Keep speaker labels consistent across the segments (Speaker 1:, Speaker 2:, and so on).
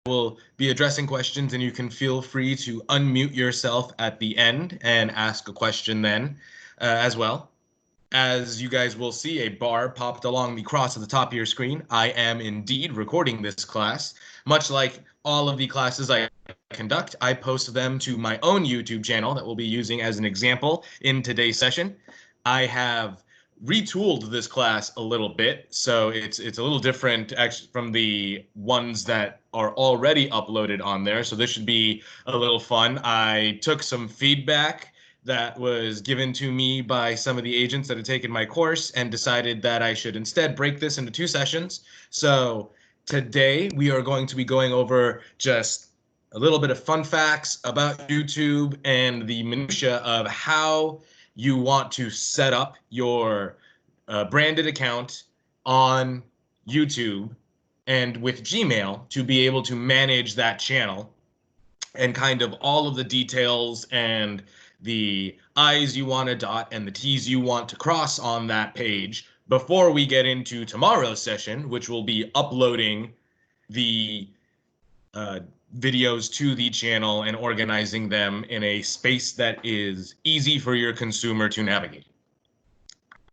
Speaker 1: will be addressing questions, and you can feel free to unmute yourself at the end and ask a question then as well. As you guys will see, a bar popped along the cross at the top of your screen. I am indeed recording this class. Much like all of the classes I conduct, I post them to my own YouTube channel that we'll be using as an example in today's session. I have retooled this class a little bit, so it's a little different actually from the ones that are already uploaded on there. So this should be a little fun. I took some feedback that was given to me by some of the agents that had taken my course and decided that I should instead break this into 2 sessions. So today we are going to be going over just a little bit of fun facts about YouTube and the minutia of how you want to set up your branded account on YouTube and with Gmail to be able to manage that channel, and kind of all of the details and the I's you want to dot and the T's you want to cross on that page before we get into tomorrow's session, which will be uploading the videos to the channel and organizing them in a space that is easy for your consumer to navigate.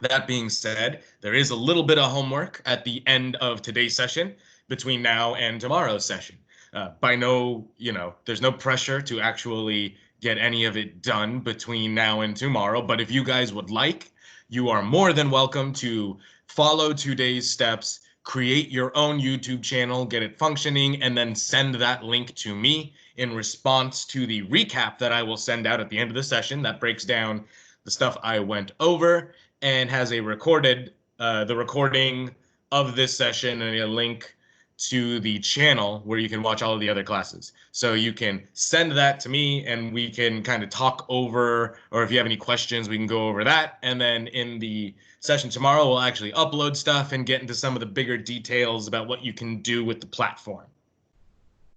Speaker 1: That being said, there is a little bit of homework at the end of today's session between now and tomorrow's session. There's no pressure to actually get any of it done between now and tomorrow, but if you guys would like, you are more than welcome to follow today's steps, create your own YouTube channel, get it functioning, and then send that link to me in response to the recap that I will send out at the end of the session that breaks down the stuff I went over and has a the recording of this session and a link to the channel where you can watch all of the other classes. So you can send that to me and we can kind of talk over, or if you have any questions, we can go over that. And then in the session tomorrow, we'll actually upload stuff and get into some of the bigger details about what you can do with the platform.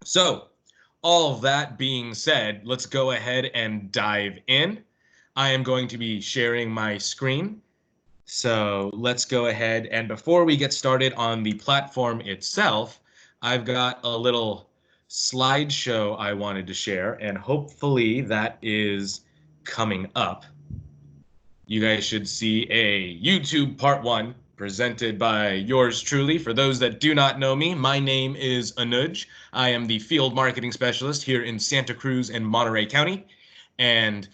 Speaker 1: So all of that being said, let's go ahead and dive in. I am going to be sharing my screen. So let's go ahead, and before we get started on the platform itself, I've got a little slideshow I wanted to share, and hopefully that is coming up. You guys should see a YouTube part 1 presented by yours truly. For those that do not know me, my name is Anuj. I am the field marketing specialist here in Santa Cruz and Monterey County, and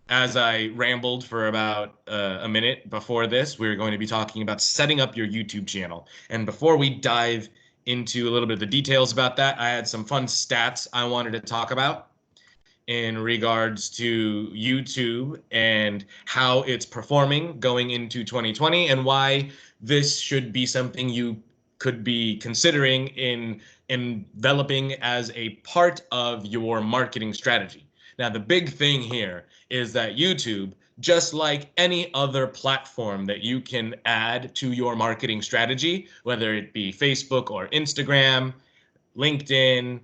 Speaker 1: as I rambled for about a minute before this, we're going to be talking about setting up your YouTube channel. And before we dive into a little bit of the details about that, I had some fun stats I wanted to talk about in regards to YouTube and how it's performing going into 2020 and why this should be something you could be considering in developing as a part of your marketing strategy. Now, the big thing here is that YouTube, just like any other platform that you can add to your marketing strategy, whether it be Facebook or Instagram, LinkedIn,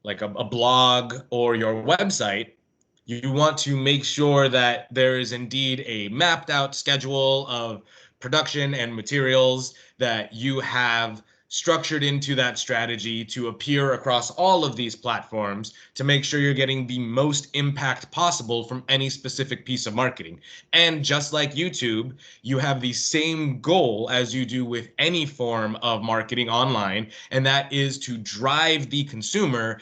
Speaker 1: like a blog or your website, you want to make sure that there is indeed a mapped out schedule of production and materials that you have structured into that strategy to appear across all of these platforms to make sure you're getting the most impact possible from any specific piece of marketing. And just like YouTube, you have the same goal as you do with any form of marketing online, and that is to drive the consumer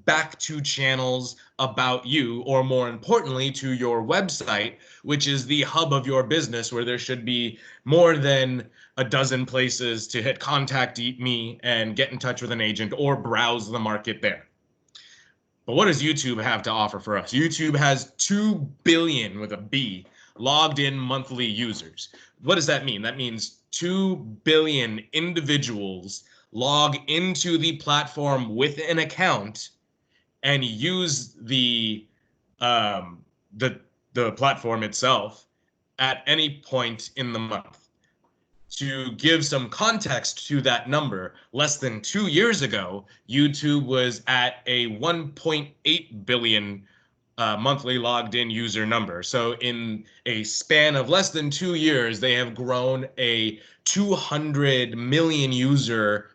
Speaker 1: back to channels about you, or more importantly, to your website, which is the hub of your business, where there should be more than a dozen places to hit contact me and get in touch with an agent or browse the market there. But what does YouTube have to offer for us? YouTube has 2 billion with a B logged in monthly users. What does that mean? That means 2 billion individuals log into the platform with an account and use the platform itself at any point in the month. To give some context to that number, less than 2 years ago, YouTube was at a 1.8 billion monthly logged in user number. So in a span of less than 2 years, they have grown a 200 million user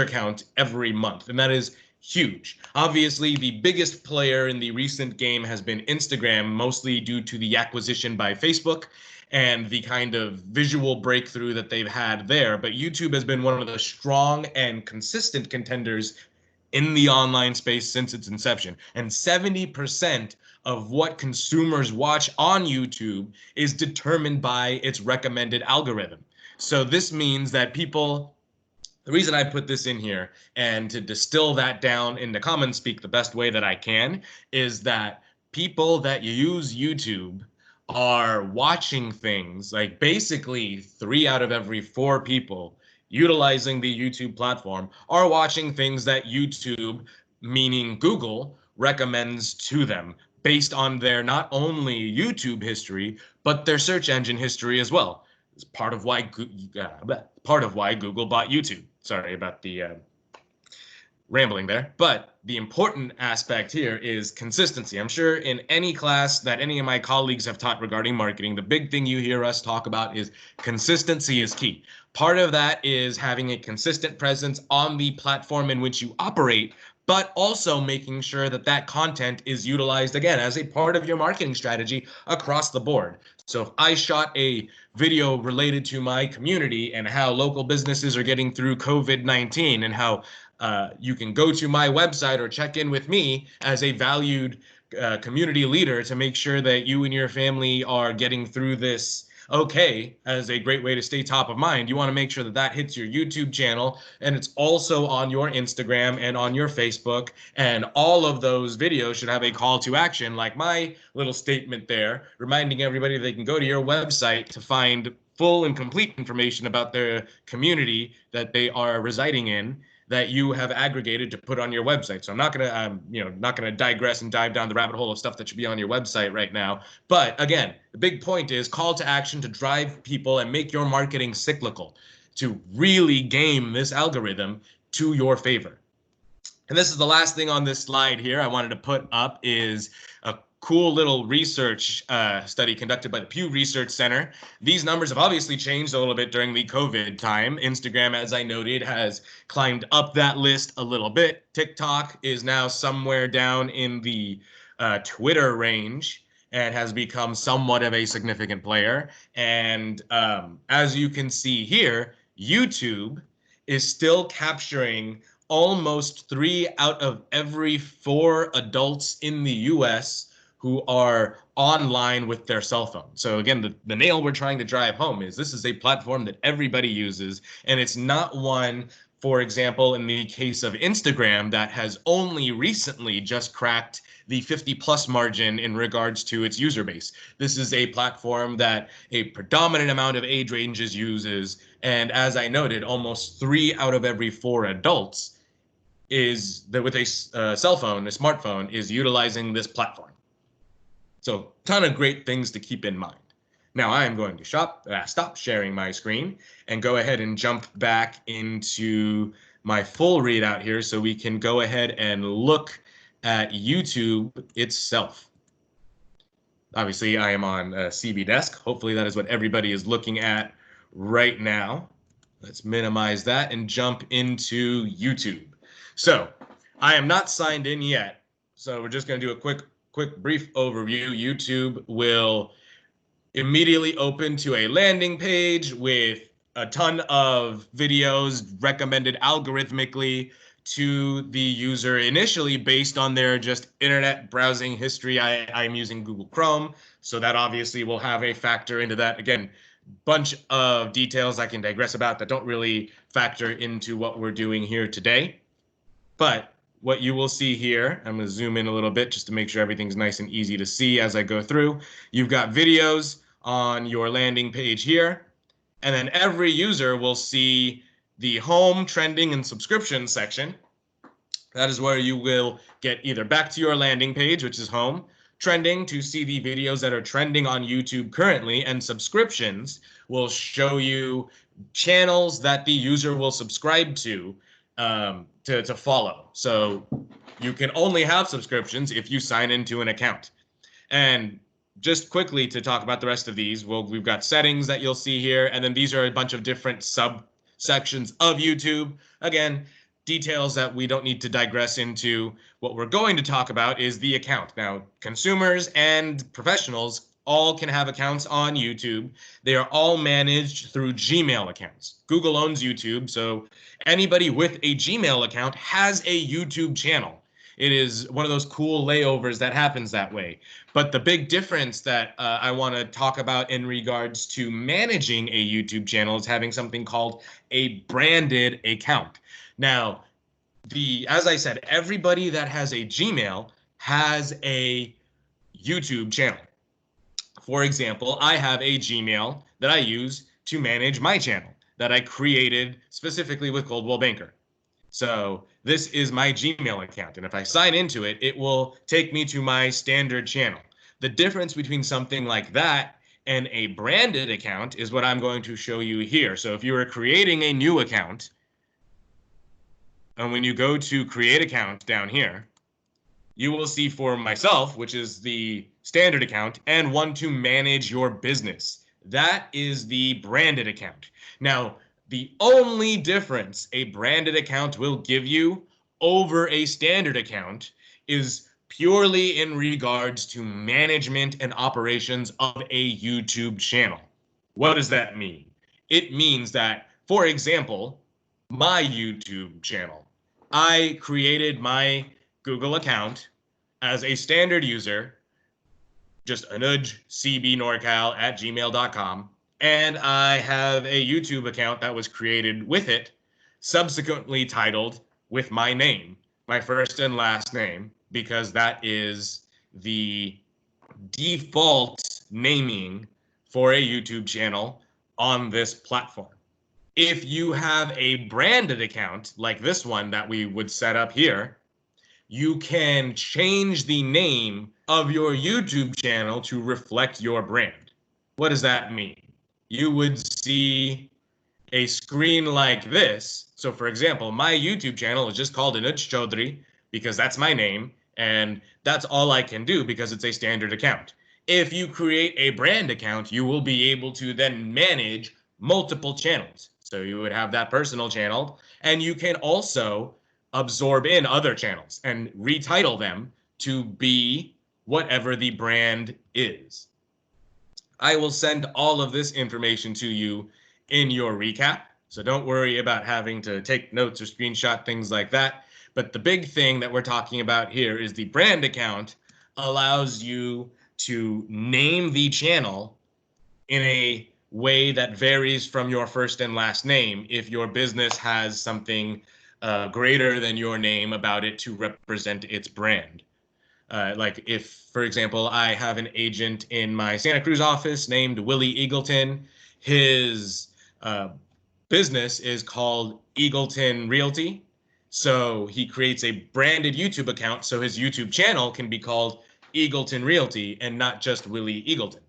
Speaker 1: count every month, and that is huge. Obviously, the biggest player in the recent game has been Instagram, mostly due to the acquisition by Facebook and the kind of visual breakthrough that they've had there. But YouTube has been one of the strong and consistent contenders in the online space since its inception. And 70% of what consumers watch on YouTube is determined by its recommended algorithm. So this means that people, the reason I put this in here and to distill that down into common speak the best way that I can is that people that use YouTube are watching things like basically 3 out of every 4 people utilizing the YouTube platform are watching things that YouTube, meaning Google, recommends to them based on their not only YouTube history, but their search engine history as well. It's part of why Google bought YouTube. Sorry about the rambling there. But the important aspect here is consistency. I'm sure in any class that any of my colleagues have taught regarding marketing, the big thing you hear us talk about is consistency is key. Part of that is having a consistent presence on the platform in which you operate, but also making sure that that content is utilized again as a part of your marketing strategy across the board. So if I shot a video related to my community and how local businesses are getting through COVID-19 and how you can go to my website or check in with me as a valued community leader to make sure that you and your family are getting through this okay, as a great way to stay top of mind. You want to make sure that that hits your YouTube channel, and it's also on your Instagram and on your Facebook, and all of those videos should have a call to action like my little statement there, reminding everybody they can go to your website to find full and complete information about their community that they are residing in, that you have aggregated to put on your website. So I'm not gonna digress and dive down the rabbit hole of stuff that should be on your website right now. But again, the big point is call to action to drive people and make your marketing cyclical, to really game this algorithm to your favor. And this is the last thing on this slide here I wanted to put up is a cool little research study conducted by the Pew Research Center. These numbers have obviously changed a little bit during the COVID time. Instagram, as I noted, has climbed up that list a little bit. TikTok is now somewhere down in the Twitter range and has become somewhat of a significant player. And as you can see here, YouTube is still capturing almost 3 out of every 4 adults in the US who are online with their cell phone. So again, the nail we're trying to drive home is this is a platform that everybody uses, and it's not one, for example, in the case of Instagram, that has only recently just cracked the 50+ margin in regards to its user base. This is a platform that a predominant amount of age ranges uses, and as I noted, almost 3 out of every 4 adults is that with a cell phone, a smartphone, is utilizing this platform. So ton of great things to keep in mind. Now I am going to stop sharing my screen and go ahead and jump back into my full readout here so we can go ahead and look at YouTube itself. Obviously, I am on CB Desk. Hopefully that is what everybody is looking at right now. Let's minimize that and jump into YouTube. So I am not signed in yet, so we're just going to do a quick brief overview. YouTube will immediately open to a landing page with a ton of videos recommended algorithmically to the user initially based on their just internet browsing history. I'm using Google Chrome, so that obviously will have a factor into that. Again, bunch of details I can digress about that don't really factor into what we're doing here today. But what you will see here, I'm going to zoom in a little bit just to make sure everything's nice and easy to see as I go through. You've got videos on your landing page here, and then every user will see the home, trending, and subscription section. That is where you will get either back to your landing page, which is home, trending to see the videos that are trending on YouTube currently, and subscriptions will show you channels that the user will subscribe to follow. So You can only have subscriptions if you sign into an account. And just quickly to talk about the rest of these, well, we've got settings that you'll see here, and then these are a bunch of different subsections of YouTube. Again, details that we don't need to digress into. What we're going to talk about is the account. Now, consumers and professionals all can have accounts on YouTube. They are all managed through Gmail accounts. Google owns YouTube, so anybody with a Gmail account has a YouTube channel. It is one of those cool layovers that happens that way. But the big difference that I want to talk about in regards to managing a YouTube channel is having something called a branded account. Now, as I said, everybody that has a Gmail has a YouTube channel. For example, I have a Gmail that I use to manage my channel that I created specifically with Coldwell Banker. So this is my Gmail account, and if I sign into it, it will take me to my standard channel. The difference between something like that and a branded account is what I'm going to show you here. So if you are creating a new account, and when you go to create account down here, you will see for myself, which is the standard account, and one to manage your business. That is the branded account. Now, the only difference a branded account will give you over a standard account is purely in regards to management and operations of a YouTube channel. What does that mean? It means that, for example, my YouTube channel, I created my Google account as a standard user, just Anuj cbnorcal at gmail.com. And I have a YouTube account that was created with it, subsequently titled with my name, my first and last name, because that is the default naming for a YouTube channel on this platform. If you have a branded account like this one that we would set up here, you can change the name of your YouTube channel to reflect your brand. What does that mean? You would see a screen like this. So for example, my YouTube channel is just called Anuj Chaudhary because that's my name, and that's all I can do because it's a standard account. If you create a brand account, you will be able to then manage multiple channels. So you would have that personal channel, and you can also absorb in other channels and retitle them to be whatever the brand is. I will send all of this information to you in your recap, so don't worry about having to take notes or screenshot things like that. But the big thing that we're talking about here is the brand account allows you to name the channel in a way that varies from your first and last name if your business has something greater than your name about it to represent its brand. Like if, for example, I have an agent in my Santa Cruz office named Willie Eagleton. His business is called Eagleton Realty. So he creates a branded YouTube account so his YouTube channel can be called Eagleton Realty and not just Willie Eagleton.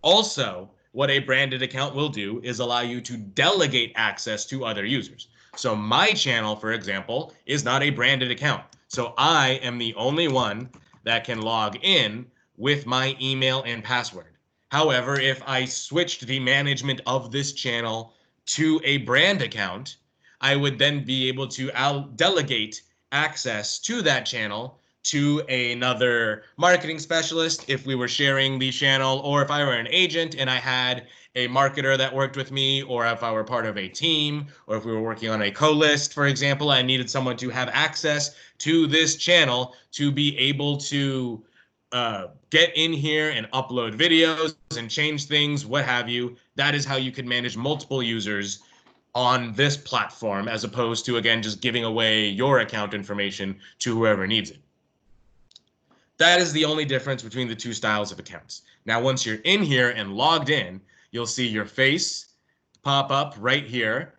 Speaker 1: Also, what a branded account will do is allow you to delegate access to other users. So my channel, for example, is not a branded account. So I am the only one that can log in with my email and password. However, if I switched the management of this channel to a brand account, I would then be able to delegate access to that channel to another marketing specialist if we were sharing the channel, or if I were an agent and I had a marketer that worked with me, or if I were part of a team, or if we were working on a co-list, for example, I needed someone to have access to this channel to be able to get in here and upload videos and change things, what have you. That is how you can manage multiple users on this platform, as opposed to, again, just giving away your account information to whoever needs it. That is the only difference between the two styles of accounts. Now, once you're in here and logged in, you'll see your face pop up right here.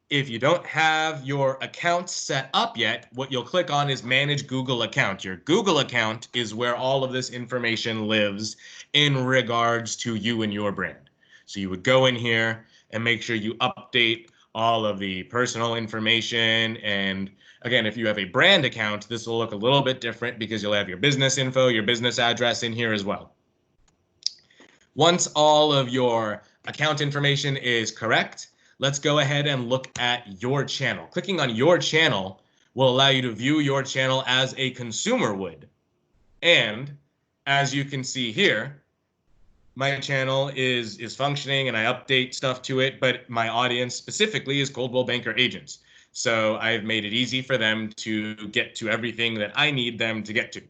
Speaker 1: If you don't have your account set up yet, what you'll click on is Manage Google Account. Your Google account is where all of this information lives in regards to you and your brand. So you would go in here and make sure you update all of the personal information. And again, if you have a brand account, this will look a little bit different because you'll have your business info, your business address in here as well. Once all of your account information is correct, let's go ahead and look at your channel. Clicking on your channel will allow you to view your channel as a consumer would. And as you can see here, my channel is functioning and I update stuff to it, but my audience specifically is Coldwell Banker agents. So I've made it easy for them to get to everything that I need them to get to.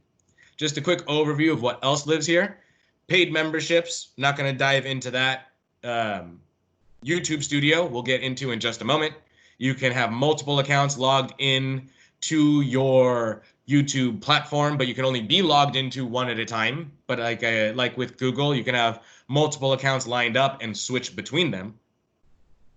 Speaker 1: Just a quick overview of what else lives here. Paid memberships, not going to dive into that. YouTube Studio, we'll get into in just a moment. You can have multiple accounts logged in to your YouTube platform, but you can only be logged into one at a time. But like with Google, you can have multiple accounts lined up and switch between them.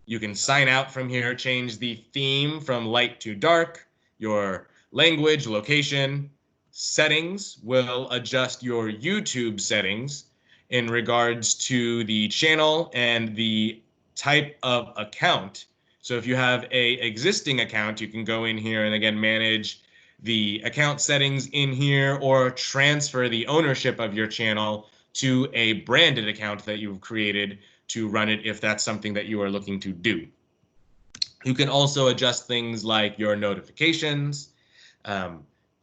Speaker 1: You can sign out from here, change the theme from light to dark, your language, location. Settings will adjust your YouTube settings in regards to the channel and the type of account. So if you have a existing account, you can go in here and again manage the account settings in here or transfer the ownership of your channel to a branded account that you've created to run it if that's something that you are looking to do. You can also adjust things like your notifications,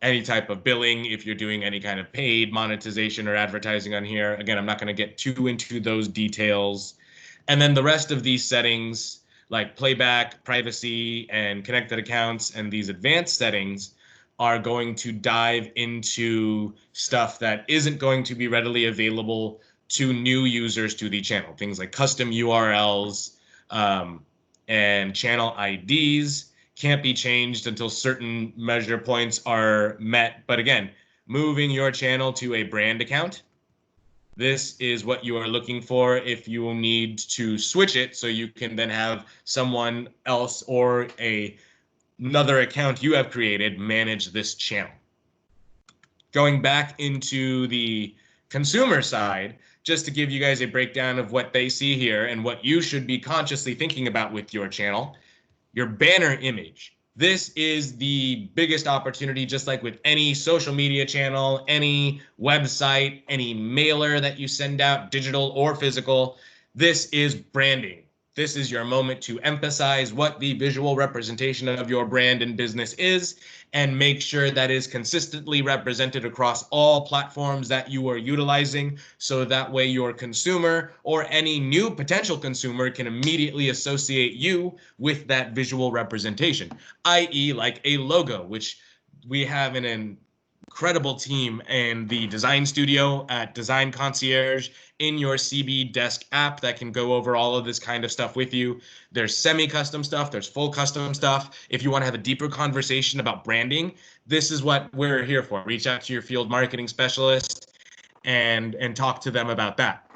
Speaker 1: any type of billing if you're doing any kind of paid monetization or advertising on here. Again, I'm not going to get too into those details. And then the rest of these settings like playback, privacy, and connected accounts and these advanced settings are going to dive into stuff that isn't going to be readily available to new users to the channel. Things like custom URLs and channel IDs can't be changed until certain measure points are met. But again, moving your channel to a brand account, this is what you are looking for if you will need to switch it so you can then have someone else or another account you have created manage this channel. Going back into the consumer side, just to give you guys a breakdown of what they see here and what you should be consciously thinking about with your channel. Your banner image. This is the biggest opportunity, just like with any social media channel, any website, any mailer that you send out, digital or physical. This is branding. This is your moment to emphasize what the visual representation of your brand and business is and make sure that is consistently represented across all platforms that you are utilizing so that way your consumer or any new potential consumer can immediately associate you with that visual representation, i.e. like a logo, which we have an incredible team in the design studio at Design Concierge in your CB Desk app that can go over all of this kind of stuff with you. There's semi-custom stuff, there's full custom stuff. If you want to have a deeper conversation about branding, this is what we're here for. Reach out to your field marketing specialist and talk to them about that.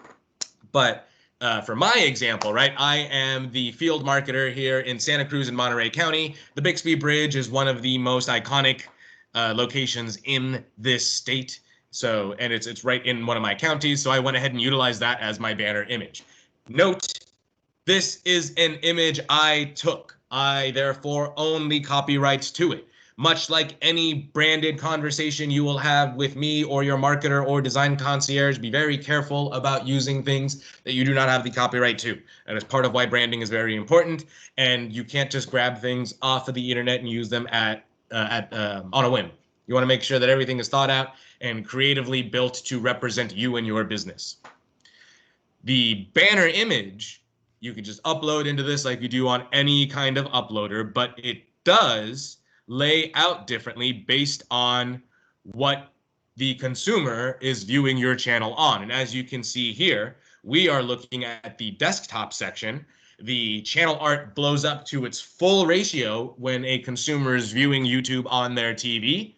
Speaker 1: But for my example, right, I am the field marketer here in Santa Cruz and Monterey County. The Bixby Bridge is one of the most iconic locations in this state. So, and it's right in one of my counties. So I went ahead and utilized that as my banner image. Note, this is an image I took. I therefore own the copyrights to it. Much like any branded conversation you will have with me or your marketer or design concierge, be very careful about using things that you do not have the copyright to. That is part of why branding is very important. And you can't just grab things off of the internet and use them on a whim. You want to make sure that everything is thought out and creatively built to represent you and your business. The banner image, you can just upload into this like you do on any kind of uploader, but it does lay out differently based on what the consumer is viewing your channel on. And as you can see here, we are looking at the desktop section. The channel art blows up to its full ratio when a consumer is viewing YouTube on their TV.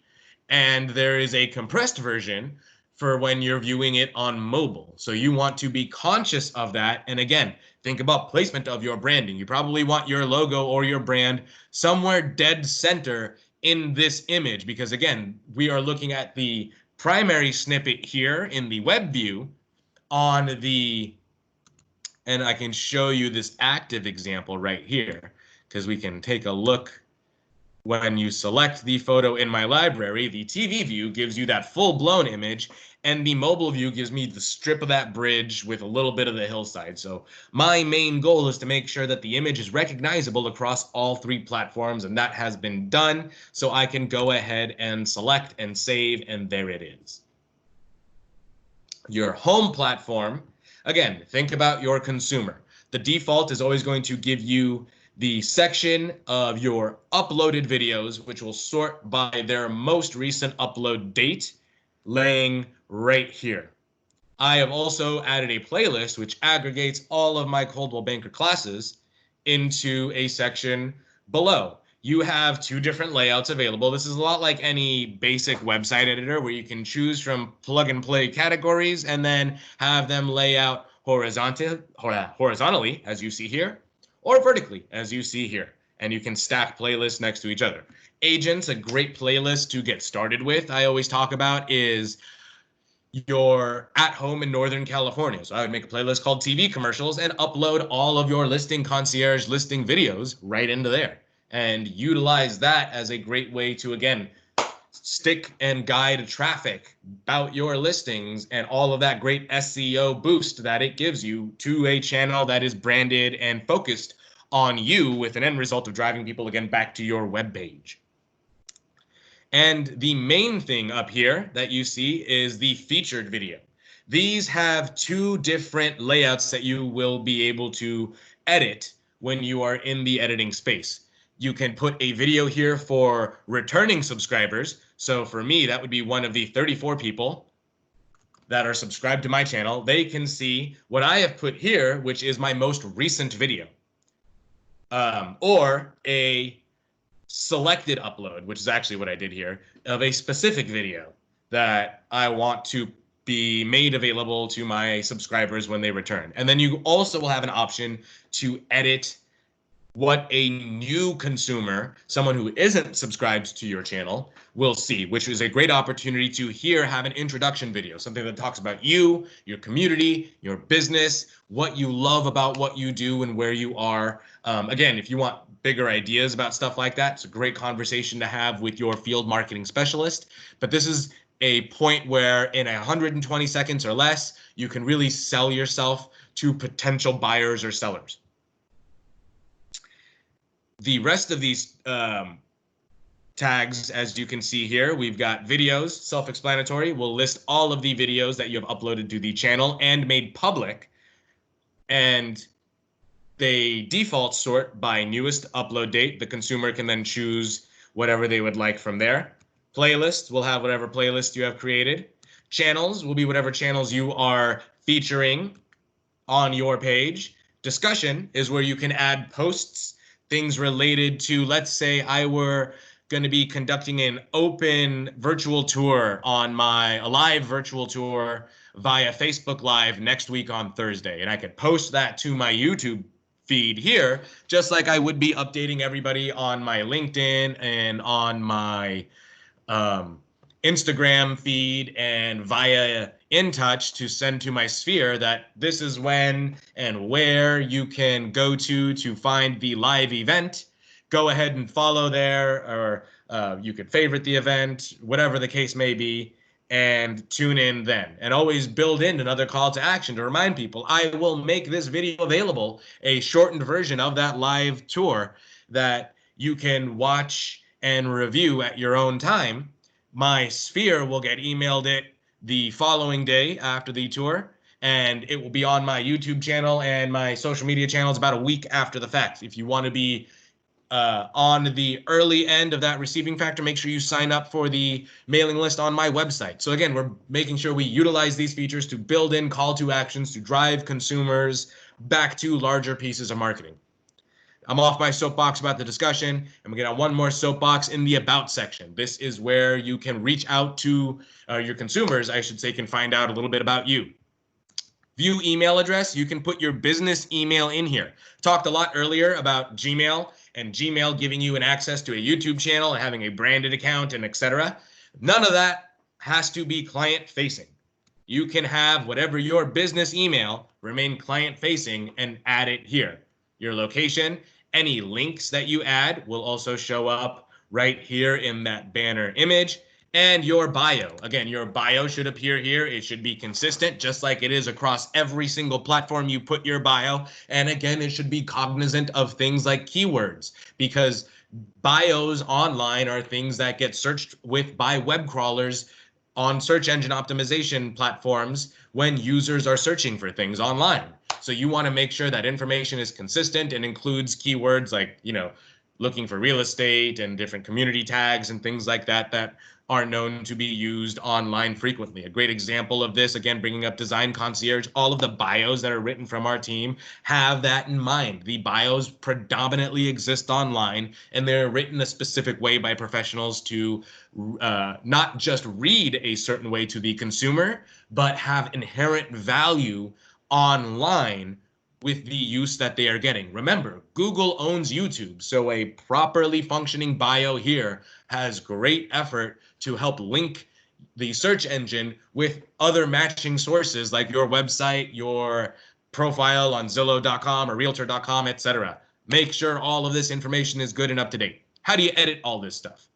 Speaker 1: And there is a compressed version for when you're viewing it on mobile. So you want to be conscious of that. And again, think about placement of your branding. You probably want your logo or your brand somewhere dead center in this image, because again, we are looking at the primary snippet here in the web view on the, and I can show you this active example right here, because we can take a look. When you select the photo in my library, the TV view gives you that full-blown image, and the mobile view gives me the strip of that bridge with a little bit of the hillside. So my main goal is to make sure that the image is recognizable across all 3 platforms, and that has been done. So I can go ahead and select and save, and there it is. Your home platform, again, think about your consumer. The default is always going to give you the section of your uploaded videos, which will sort by their most recent upload date, laying right here. I have also added a playlist which aggregates all of my Coldwell Banker classes into a section below. You have 2 different layouts available. This is a lot like any basic website editor where you can choose from plug and play categories and then have them lay out horizontally, as you see here, or vertically, as you see here. And you can stack playlists next to each other. Agents, a great playlist to get started with, I always talk about, is your at home in Northern California. So I would make a playlist called TV commercials and upload all of your listing concierge listing videos right into there and utilize that as a great way to, again, stick and guide traffic about your listings and all of that great SEO boost that it gives you to a channel that is branded and focused on you, with an end result of driving people again back to your web page. And the main thing up here that you see is the featured video. These have 2 different layouts that you will be able to edit when you are in the editing space. You can put a video here for returning subscribers. So for me, that would be one of the 34 people that are subscribed to my channel. They can see what I have put here, which is my most recent video. Or a selected upload, which is actually what I did here, of a specific video that I want to be made available to my subscribers when they return. And then you also will have an option to edit what a new consumer, someone who isn't subscribed to your channel, will see, which is a great opportunity to here have an introduction video, something that talks about you, your community, your business, what you love about what you do and where you are. Again, if you want bigger ideas about stuff like that, it's a great conversation to have with your field marketing specialist. But this is a point where in 120 seconds or less, you can really sell yourself to potential buyers or sellers. The rest of these tags, as you can see here, we've got videos, self-explanatory. We'll list all of the videos that you have uploaded to the channel and made public. And they default sort by newest upload date. The consumer can then choose whatever they would like from there. Playlists will have whatever playlist you have created. Channels will be whatever channels you are featuring on your page. Discussion is where you can add posts, things related to, let's say I were going to be conducting an open virtual tour on a live virtual tour via Facebook Live next week on Thursday. And I could post that to my YouTube feed here, just like I would be updating everybody on my LinkedIn and on my Instagram feed and via InTouch to send to my sphere that this is when and where you can go to find the live event. Go ahead and follow there, or you could favorite the event, whatever the case may be, and tune in then. And always build in another call to action to remind people, I will make this video available, a shortened version of that live tour that you can watch and review at your own time. My sphere will get emailed it the following day after the tour, and it will be on my YouTube channel and my social media channels about a week after the fact. If you want to be on the early end of that receiving factor, make sure you sign up for the mailing list on my website. So again, we're making sure we utilize these features to build in call to actions to drive consumers back to larger pieces of marketing. I'm off my soapbox about the discussion, and we're going to have one more soapbox in the about section. This is where you can reach out to your consumers, I should say, can find out a little bit about you. View email address, you can put your business email in here. Talked a lot earlier about Gmail and Gmail giving you an access to a YouTube channel and having a branded account and etc. None of that has to be client facing. You can have whatever your business email remain client facing and add it here. Your location Any links that you add will also show up right here in that banner image. And your bio. Again, your bio should appear here. It should be consistent, just like it is across every single platform you put your bio. And again, it should be cognizant of things like keywords, because bios online are things that get searched with by web crawlers on search engine optimization platforms when users are searching for things online. So you want to make sure that information is consistent and includes keywords like, looking for real estate and different community tags and things like that that are known to be used online frequently. A great example of this, again, bringing up Design Concierge, all of the bios that are written from our team have that in mind. The bios predominantly exist online, and they're written a specific way by professionals to not just read a certain way to the consumer, but have inherent value online with the use that they are getting. Remember, Google owns YouTube, so a properly functioning bio here has great effort to help link the search engine with other matching sources like your website, your profile on Zillow.com or Realtor.com, etc. Make sure all of this information is good and up to date. How do you edit all this stuff?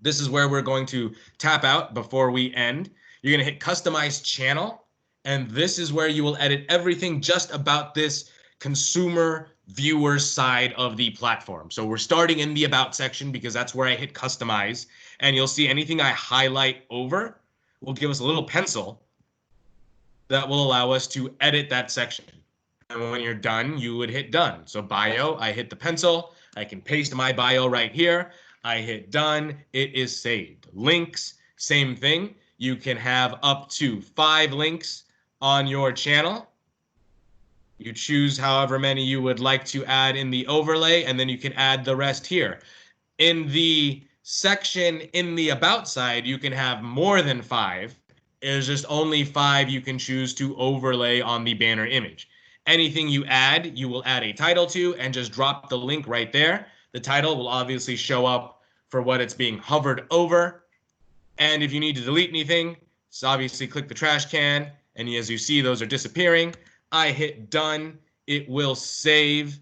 Speaker 1: This is where we're going to tap out before we end. You're going to hit Customize Channel. And this is where you will edit everything just about this consumer viewer side of the platform. So we're starting in the About section because that's where I hit Customize. And you'll see anything I highlight over will give us a little pencil that will allow us to edit that section. And when you're done, you would hit Done. So bio, I hit the pencil. I can paste my bio right here. I hit Done. It is saved. Links, same thing. You can have up to 5 links on your channel. You choose however many you would like to add in the overlay, and then you can add the rest here. In the section in the About side, you can have more than 5. There's just only 5 you can choose to overlay on the banner image. Anything you add, you will add a title to and just drop the link right there. The title will obviously show up for what it's being hovered over. And if you need to delete anything, so obviously click the trash can. And as you see, those are disappearing. I hit Done. It will save.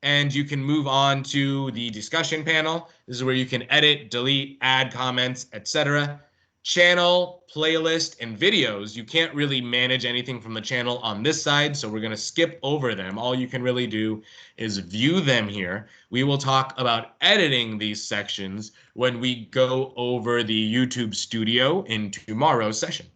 Speaker 1: And you can move on to the discussion panel. This is where you can edit, delete, add comments, etc. Channel, playlist, and videos. You can't really manage anything from the channel on this side, so we're going to skip over them. All you can really do is view them here. We will talk about editing these sections when we go over the YouTube Studio in tomorrow's session.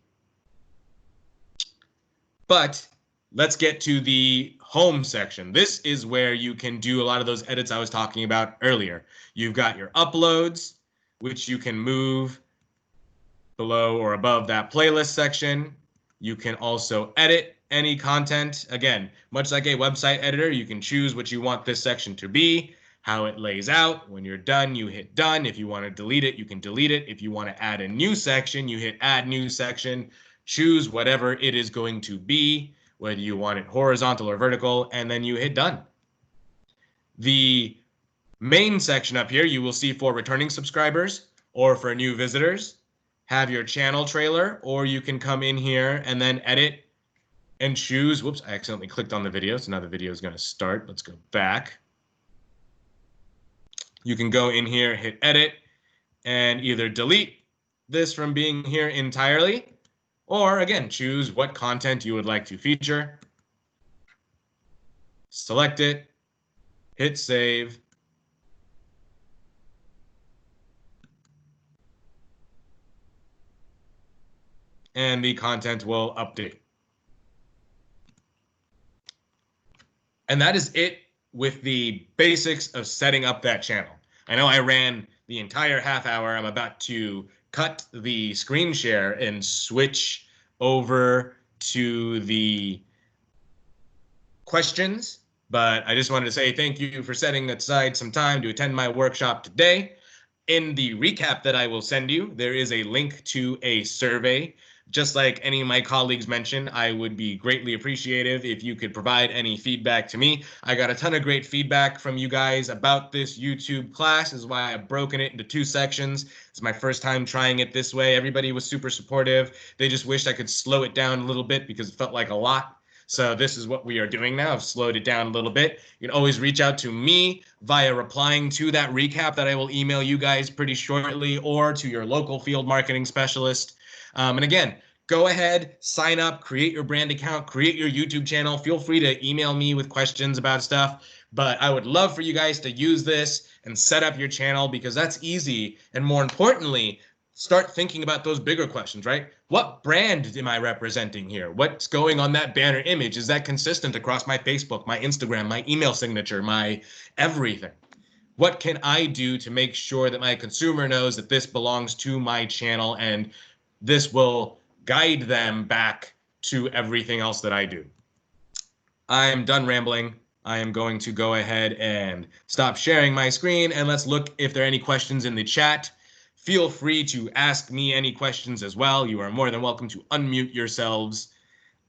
Speaker 1: But let's get to the home section. This is where you can do a lot of those edits I was talking about earlier. You've got your uploads, which you can move below or above that playlist section. You can also edit any content. Again, much like a website editor, you can choose what you want this section to be, how it lays out. When you're done, you hit Done. If you want to delete it, you can delete it. If you want to add a new section, you hit Add New Section. Choose whatever it is going to be, whether you want it horizontal or vertical, and then you hit Done. The main section up here, you will see for returning subscribers or for new visitors. Have your channel trailer, or you can come in here and then edit and choose. Whoops, I accidentally clicked on the video, so now the video is going to start. Let's go back. You can go in here, hit edit, and either delete this from being here entirely, or again, choose what content you would like to feature. Select it, hit save. And the content will update. And that is it with the basics of setting up that channel. I know I ran the entire half hour. I'm about to cut the screen share and switch over to the questions, but I just wanted to say thank you for setting aside some time to attend my workshop today. In the recap that I will send you, there is a link to a survey. Just like any of my colleagues mentioned, I would be greatly appreciative if you could provide any feedback to me. I got a ton of great feedback from you guys about this YouTube class. This is why I've broken it into 2 sections. It's my first time trying it this way. Everybody was super supportive. They just wished I could slow it down a little bit because it felt like a lot. So this is what we are doing now. I've slowed it down a little bit. You can always reach out to me via replying to that recap that I will email you guys pretty shortly, or to your local field marketing specialist. And again, go ahead, sign up, create your brand account, create your YouTube channel. Feel free to email me with questions about stuff. But I would love for you guys to use this and set up your channel, because that's easy. And more importantly, start thinking about those bigger questions, right? What brand am I representing here? What's going on that banner image? Is that consistent across my Facebook, my Instagram, my email signature, my everything? What can I do to make sure that my consumer knows that this belongs to my channel, and this will guide them back to everything else that I do? I'm done rambling. I am going to go ahead and stop sharing my screen, and let's look if there are any questions in the chat. Feel free to ask me any questions as well. You are more than welcome to unmute yourselves.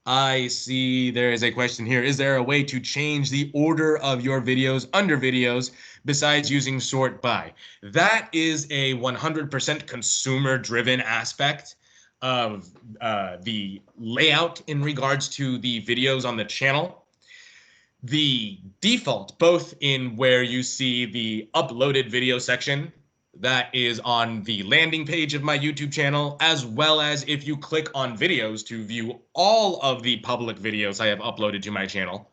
Speaker 1: I see there is a question here. Is there a way to change the order of your videos under videos besides using sort by? That is a 100% consumer-driven aspect of the layout in regards to the videos on the channel. The default, both in where you see the uploaded video section that is on the landing page of my YouTube channel, as well as if you click on videos to view all of the public videos I have uploaded to my channel,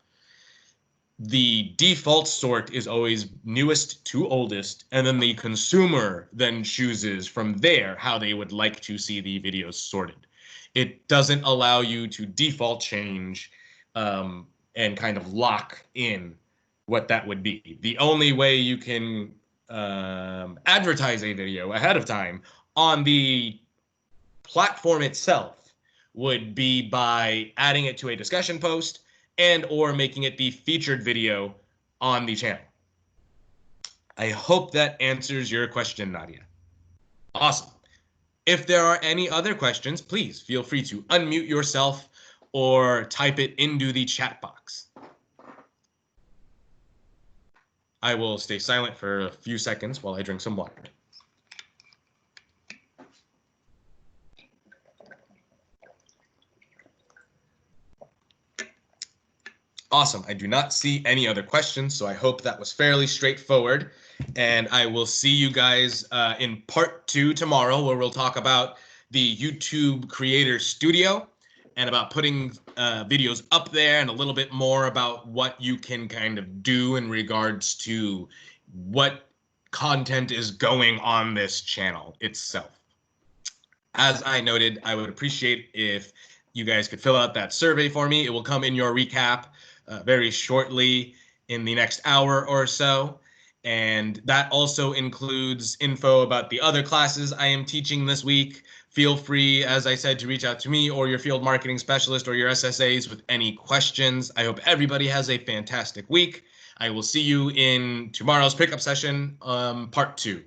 Speaker 1: the default sort is always newest to oldest, and then the consumer then chooses from there how they would like to see the videos sorted. It doesn't allow you to default change and kind of lock in what that would be. The only way you can advertise a video ahead of time on the platform itself would be by adding it to a discussion post and or making it the featured video on the channel. I hope that answers your question, Nadia. Awesome. If there are any other questions, please feel free to unmute yourself or type it into the chat box. I will stay silent for a few seconds while I drink some water. Awesome. I do not see any other questions, so I hope that was fairly straightforward. And I will see you guys in part 2 tomorrow, where we'll talk about the YouTube Creator Studio and about putting videos up there, and a little bit more about what you can kind of do in regards to what content is going on this channel itself. As I noted, I would appreciate if you guys could fill out that survey for me. It will come in your recap very shortly in the next hour or so. And that also includes info about the other classes I am teaching this week. Feel free, as I said, to reach out to me or your field marketing specialist or your SSAs with any questions. I hope everybody has a fantastic week. I will see you in tomorrow's pickup session, part 2.